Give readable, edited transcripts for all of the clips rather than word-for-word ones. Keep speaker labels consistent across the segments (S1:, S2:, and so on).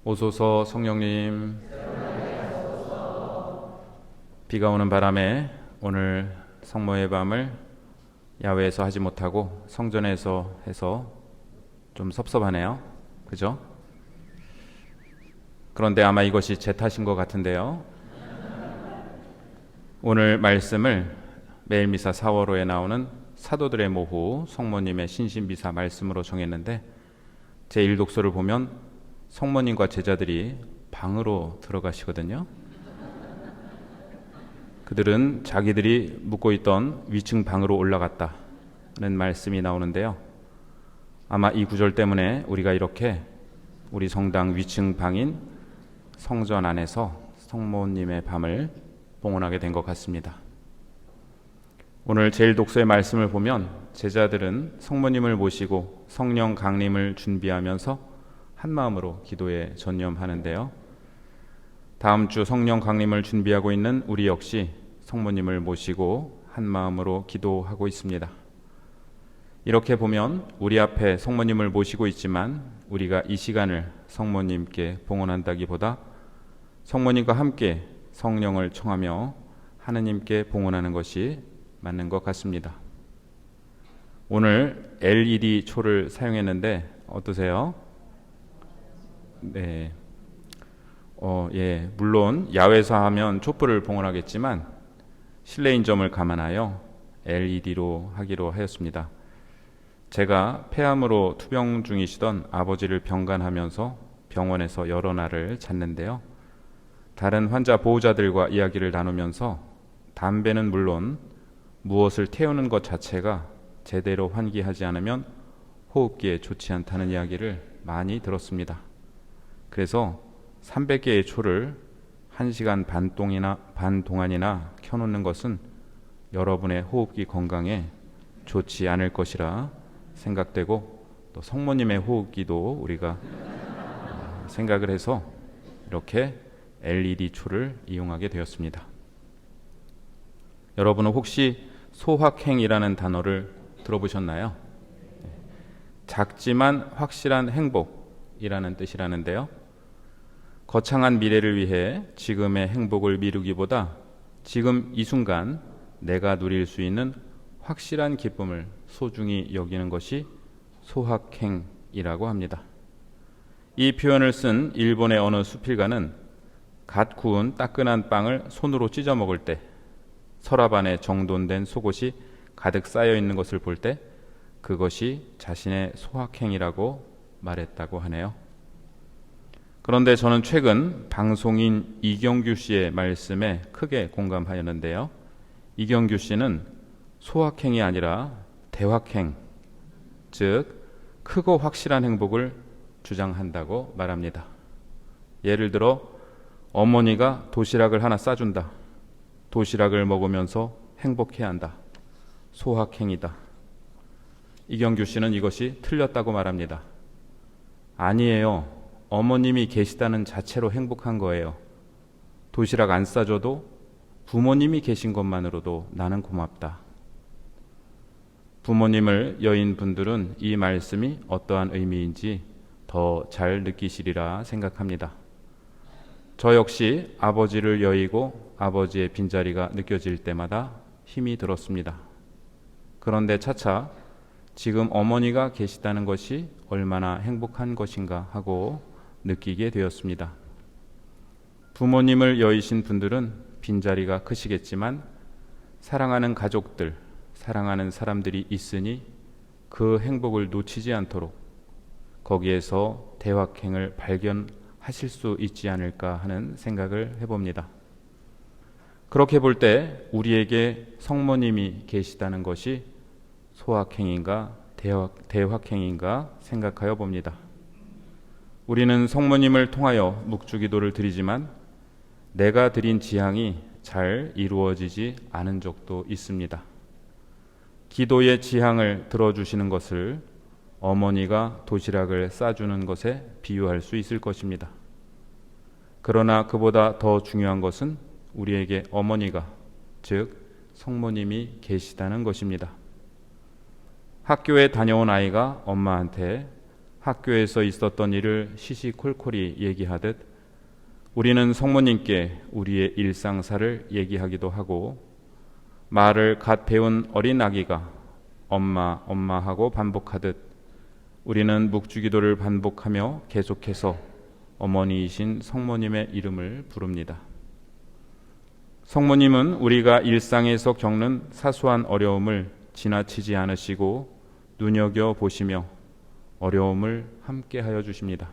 S1: 오소서 성령님. 비가 오는 바람에 오늘 성모의 밤을 야외에서 하지 못하고 성전에서 해서 좀 섭섭하네요. 그죠? 그런데 아마 이것이 제 탓인 것 같은데요. 오늘 말씀을 매일 미사 4월호에 나오는 사도들의 모후 성모님의 신신비사 말씀으로 정했는데, 제1독서를 보면 성모님과 제자들이 방으로 들어가시거든요. 그들은 자기들이 묵고 있던 위층 방으로 올라갔다는 말씀이 나오는데요. 아마 이 구절 때문에 우리가 이렇게 우리 성당 위층 방인 성전 안에서 성모님의 밤을 봉헌하게 된 것 같습니다. 오늘 제1독서의 말씀을 보면 제자들은 성모님을 모시고 성령 강림을 준비하면서 한 마음으로 기도에 전념하는데요. 다음 주 성령 강림을 준비하고 있는 우리 역시 성모님을 모시고 한 마음으로 기도하고 있습니다. 이렇게 보면 우리 앞에 성모님을 모시고 있지만 우리가 이 시간을 성모님께 봉헌한다기보다 성모님과 함께 성령을 청하며 하느님께 봉헌하는 것이 맞는 것 같습니다. 오늘 LED 초를 사용했는데 어떠세요? 네. 물론 야외에서 하면 촛불을 봉헌하겠지만 실내인 점을 감안하여 LED로 하기로 하였습니다. 제가 폐암으로 투병 중이시던 아버지를 병간하면서 병원에서 여러 날을 잤는데요. 다른 환자 보호자들과 이야기를 나누면서 담배는 물론 무엇을 태우는 것 자체가 제대로 환기하지 않으면 호흡기에 좋지 않다는 이야기를 많이 들었습니다. 그래서 300개의 초를 1시간 반 동안이나 켜놓는 것은 여러분의 호흡기 건강에 좋지 않을 것이라 생각되고, 또 성모님의 호흡기도 우리가 생각을 해서 이렇게 LED 초를 이용하게 되었습니다. 여러분은 혹시 소확행이라는 단어를 들어보셨나요? 작지만 확실한 행복이라는 뜻이라는데요. 거창한 미래를 위해 지금의 행복을 미루기보다 지금 이 순간 내가 누릴 수 있는 확실한 기쁨을 소중히 여기는 것이 소확행이라고 합니다. 이 표현을 쓴 일본의 어느 수필가는 갓 구운 따끈한 빵을 손으로 찢어 먹을 때 서랍 안에 정돈된 속옷이 가득 쌓여 있는 것을 볼 때 그것이 자신의 소확행이라고 말했다고 하네요. 그런데 저는 최근 방송인 이경규 씨의 말씀에 크게 공감하였는데요. 이경규 씨는 소확행이 아니라 대확행, 즉 크고 확실한 행복을 주장한다고 말합니다. 예를 들어 어머니가 도시락을 하나 싸준다. 도시락을 먹으면서 행복해야 한다. 소확행이다. 이경규 씨는 이것이 틀렸다고 말합니다. 아니에요. 어머님이 계시다는 자체로 행복한 거예요. 도시락 안 싸줘도 부모님이 계신 것만으로도 나는 고맙다. 부모님을 여인 분들은 이 말씀이 어떠한 의미인지 더 잘 느끼시리라 생각합니다. 저 역시 아버지를 여의고 아버지의 빈자리가 느껴질 때마다 힘이 들었습니다. 그런데 차차 지금 어머니가 계시다는 것이 얼마나 행복한 것인가 하고 느끼게 되었습니다. 부모님을 여의신 분들은 빈자리가 크시겠지만 사랑하는 가족들, 사랑하는 사람들이 있으니 그 행복을 놓치지 않도록 거기에서 대확행을 발견하실 수 있지 않을까 하는 생각을 해봅니다. 그렇게 볼 때 우리에게 성모님이 계시다는 것이 소확행인가 대확행인가 생각하여 봅니다. 우리는 성모님을 통하여 묵주기도를 드리지만 내가 드린 지향이 잘 이루어지지 않은 적도 있습니다. 기도의 지향을 들어주시는 것을 어머니가 도시락을 싸주는 것에 비유할 수 있을 것입니다. 그러나 그보다 더 중요한 것은 우리에게 어머니가, 즉 성모님이 계시다는 것입니다. 학교에 다녀온 아이가 엄마한테 학교에서 있었던 일을 시시콜콜이 얘기하듯 우리는 성모님께 우리의 일상사를 얘기하기도 하고 말을 갓 배운 어린 아기가 엄마, 엄마 하고 반복하듯 우리는 묵주기도를 반복하며 계속해서 어머니이신 성모님의 이름을 부릅니다. 성모님은 우리가 일상에서 겪는 사소한 어려움을 지나치지 않으시고 눈여겨보시며 어려움을 함께하여 주십니다.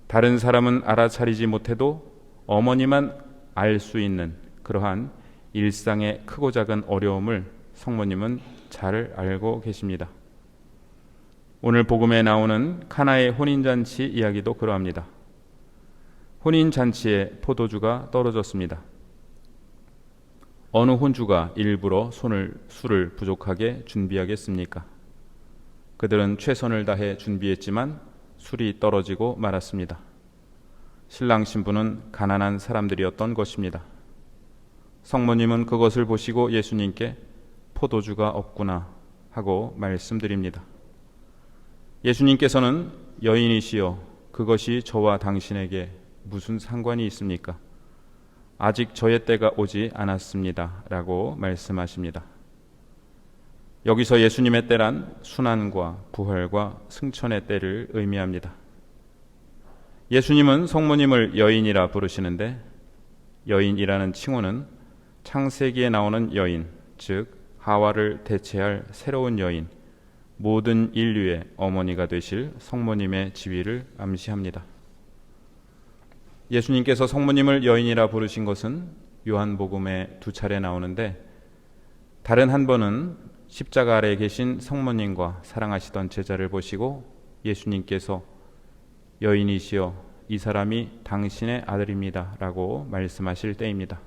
S1: 다른 사람은 알아차리지 못해도 어머니만 알 수 있는 그러한 일상의 크고 작은 어려움을 성모님은 잘 알고 계십니다. 오늘 복음에 나오는 카나의 혼인잔치 이야기도 그러합니다. 혼인잔치에 포도주가 떨어졌습니다. 어느 혼주가 일부러 술을 부족하게 준비하겠습니까? 그들은 최선을 다해 준비했지만 술이 떨어지고 말았습니다. 신랑 신부는 가난한 사람들이었던 것입니다. 성모님은 그것을 보시고 예수님께 포도주가 없구나 하고 말씀드립니다. 예수님께서는 여인이시여 그것이 저와 당신에게 무슨 상관이 있습니까? 아직 저의 때가 오지 않았습니다 라고 말씀하십니다. 여기서 예수님의 때란 순환과 부활과 승천의 때를 의미합니다. 예수님은 성모님을 여인이라 부르시는데 여인이라는 칭호는 창세기에 나오는 여인, 즉 하와를 대체할 새로운 여인, 모든 인류의 어머니가 되실 성모님의 지위를 암시합니다. 예수님께서 성모님을 여인이라 부르신 것은 요한복음에 2차례 나오는데 다른 한 번은 십자가 아래에 계신 성모님과 사랑하시던 제자를 보시고 예수님께서 여인이시여 이 사람이 당신의 아들입니다 라고 말씀하실 때입니다.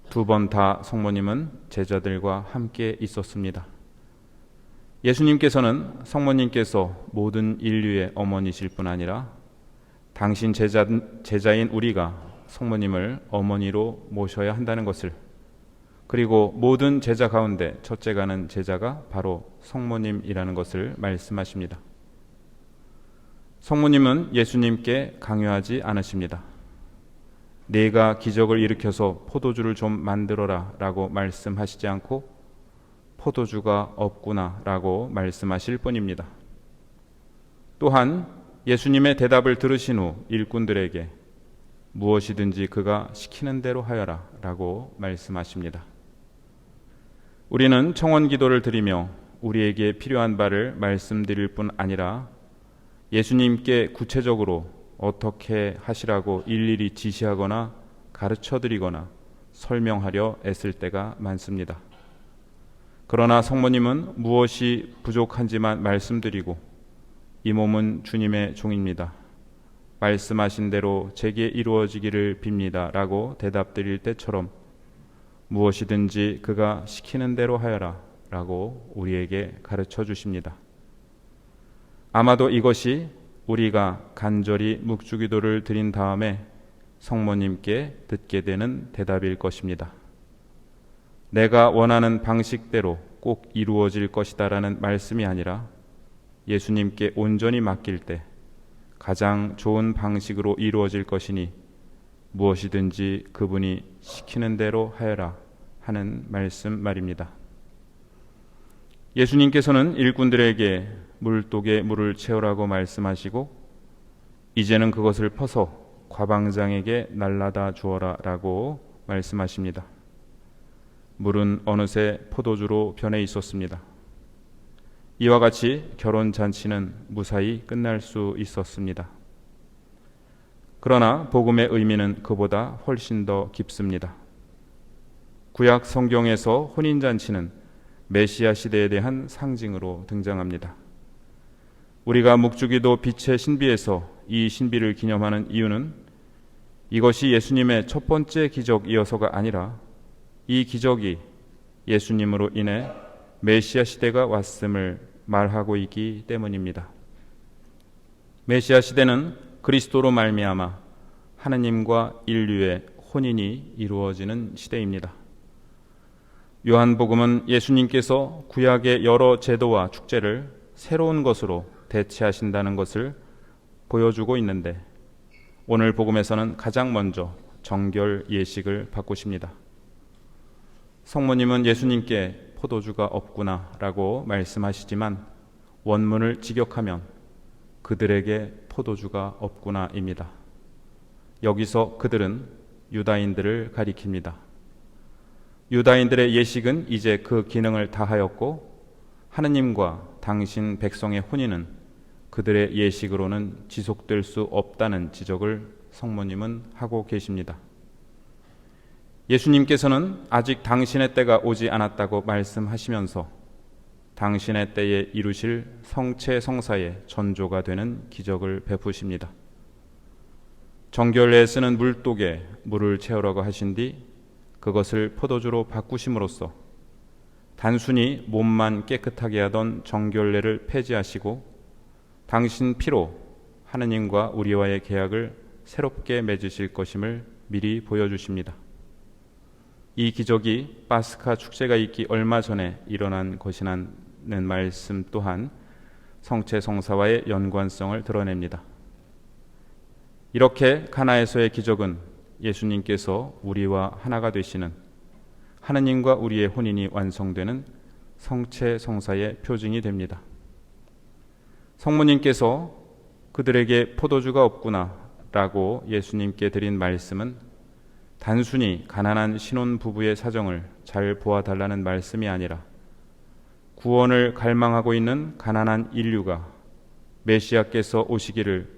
S1: 2번 다 성모님은 제자들과 함께 있었습니다. 예수님께서는 성모님께서 모든 인류의 어머니실 뿐 아니라 당신 제자인 우리가 성모님을 어머니로 모셔야 한다는 것을, 그리고 모든 제자 가운데 첫째 가는 제자가 바로 성모님이라는 것을 말씀하십니다. 성모님은 예수님께 강요하지 않으십니다. 네가 기적을 일으켜서 포도주를 좀 만들어라 라고 말씀하시지 않고 포도주가 없구나 라고 말씀하실 뿐입니다. 또한 예수님의 대답을 들으신 후 일꾼들에게 무엇이든지 그가 시키는 대로 하여라 라고 말씀하십니다. 우리는 청원 기도를 드리며 우리에게 필요한 바를 말씀드릴 뿐 아니라 예수님께 구체적으로 어떻게 하시라고 일일이 지시하거나 가르쳐드리거나 설명하려 애쓸 때가 많습니다. 그러나 성모님은 무엇이 부족한지만 말씀드리고 이 몸은 주님의 종입니다. 말씀하신 대로 제게 이루어지기를 빕니다 라고 대답드릴 때처럼 무엇이든지 그가 시키는 대로 하여라 라고 우리에게 가르쳐 주십니다. 아마도 이것이 우리가 간절히 묵주기도를 드린 다음에 성모님께 듣게 되는 대답일 것입니다. 내가 원하는 방식대로 꼭 이루어질 것이다 라는 말씀이 아니라 예수님께 온전히 맡길 때 가장 좋은 방식으로 이루어질 것이니 무엇이든지 그분이 시키는 대로 하여라 하는 말씀 말입니다. 예수님께서는 일꾼들에게 물독에 물을 채우라고 말씀하시고 이제는 그것을 퍼서 과방장에게 날라다 주어라 라고 말씀하십니다. 물은 어느새 포도주로 변해 있었습니다. 이와 같이 결혼잔치는 무사히 끝날 수 있었습니다. 그러나 복음의 의미는 그보다 훨씬 더 깊습니다. 구약 성경에서 혼인잔치는 메시아 시대에 대한 상징으로 등장합니다. 우리가 묵주기도 빛의 신비에서 이 신비를 기념하는 이유는 이것이 예수님의 첫 번째 기적이어서가 아니라 이 기적이 예수님으로 인해 메시아 시대가 왔음을 말하고 있기 때문입니다. 메시아 시대는 그리스도로 말미암아 하느님과 인류의 혼인이 이루어지는 시대입니다. 요한복음은 예수님께서 구약의 여러 제도와 축제를 새로운 것으로 대체하신다는 것을 보여주고 있는데, 오늘 복음에서는 가장 먼저 정결 예식을 바꾸십니다. 성모님은 예수님께 포도주가 없구나 라고 말씀하시지만 원문을 직역하면 그들에게 포도주가 없구나입니다. 여기서 그들은 유다인들을 가리킵니다. 유다인들의 예식은 이제 그 기능을 다하였고, 하느님과 당신 백성의 혼인은 그들의 예식으로는 지속될 수 없다는 지적을 성모님은 하고 계십니다. 예수님께서는 아직 당신의 때가 오지 않았다고 말씀하시면서 당신의 때에 이루실 성체 성사의 전조가 되는 기적을 베푸십니다. 정결례에 쓰는 물독에 물을 채우라고 하신 뒤 그것을 포도주로 바꾸심으로써 단순히 몸만 깨끗하게 하던 정결례를 폐지하시고 당신 피로 하느님과 우리와의 계약을 새롭게 맺으실 것임을 미리 보여주십니다. 이 기적이 파스카 축제가 있기 얼마 전에 일어난 것이라는 말씀 또한 성체 성사와의 연관성을 드러냅니다. 이렇게 가나에서의 기적은 예수님께서 우리와 하나가 되시는, 하느님과 우리의 혼인이 완성되는 성체 성사의 표징이 됩니다. 성모님께서 그들에게 포도주가 없구나 라고 예수님께 드린 말씀은 단순히 가난한 신혼부부의 사정을 잘 보아달라는 말씀이 아니라 구원을 갈망하고 있는 가난한 인류가 메시아께서 오시기를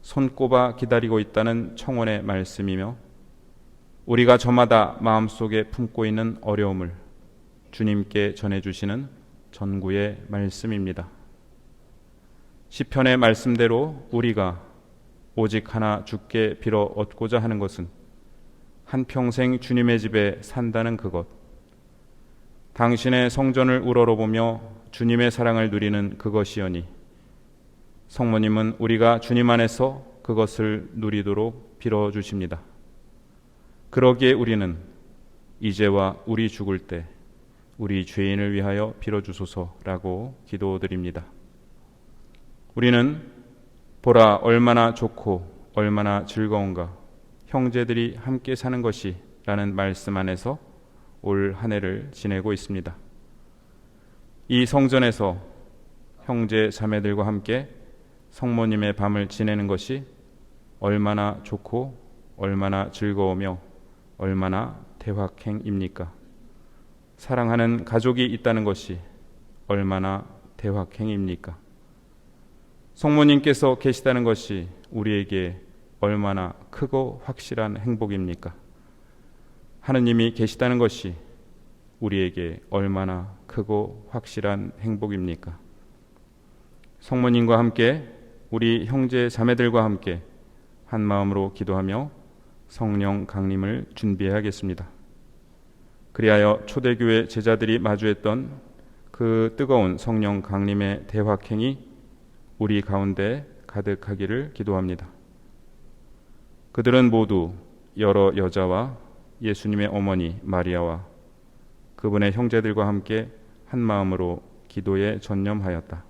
S1: 손꼽아 기다리고 있다는 청원의 말씀이며, 우리가 저마다 마음속에 품고 있는 어려움을 주님께 전해주시는 전구의 말씀입니다. 시편의 말씀대로 우리가 오직 하나 주께 빌어 얻고자 하는 것은 한평생 주님의 집에 산다는 그것, 당신의 성전을 우러러보며 주님의 사랑을 누리는 그것이오니, 성모님은 우리가 주님 안에서 그것을 누리도록 빌어주십니다. 그러기에 우리는 이제와 우리 죽을 때 우리 죄인을 위하여 빌어주소서라고 기도드립니다. 우리는 보라 얼마나 좋고 얼마나 즐거운가, 형제들이 함께 사는 것이 라는 말씀 안에서 올 한 해를 지내고 있습니다. 이 성전에서 형제 자매들과 함께 성모님의 밤을 지내는 것이 얼마나 좋고 얼마나 즐거우며 얼마나 대확행입니까? 사랑하는 가족이 있다는 것이 얼마나 대확행입니까? 성모님께서 계시다는 것이 우리에게 얼마나 크고 확실한 행복입니까? 하느님이 계시다는 것이 우리에게 얼마나 크고 확실한 행복입니까? 성모님과 함께 우리 형제 자매들과 함께 한 마음으로 기도하며 성령 강림을 준비해야겠습니다. 그리하여 초대교회 제자들이 마주했던 그 뜨거운 성령 강림의 대확행이 우리 가운데 가득하기를 기도합니다. 그들은 모두 여러 여자와 예수님의 어머니 마리아와 그분의 형제들과 함께 한 마음으로 기도에 전념하였다.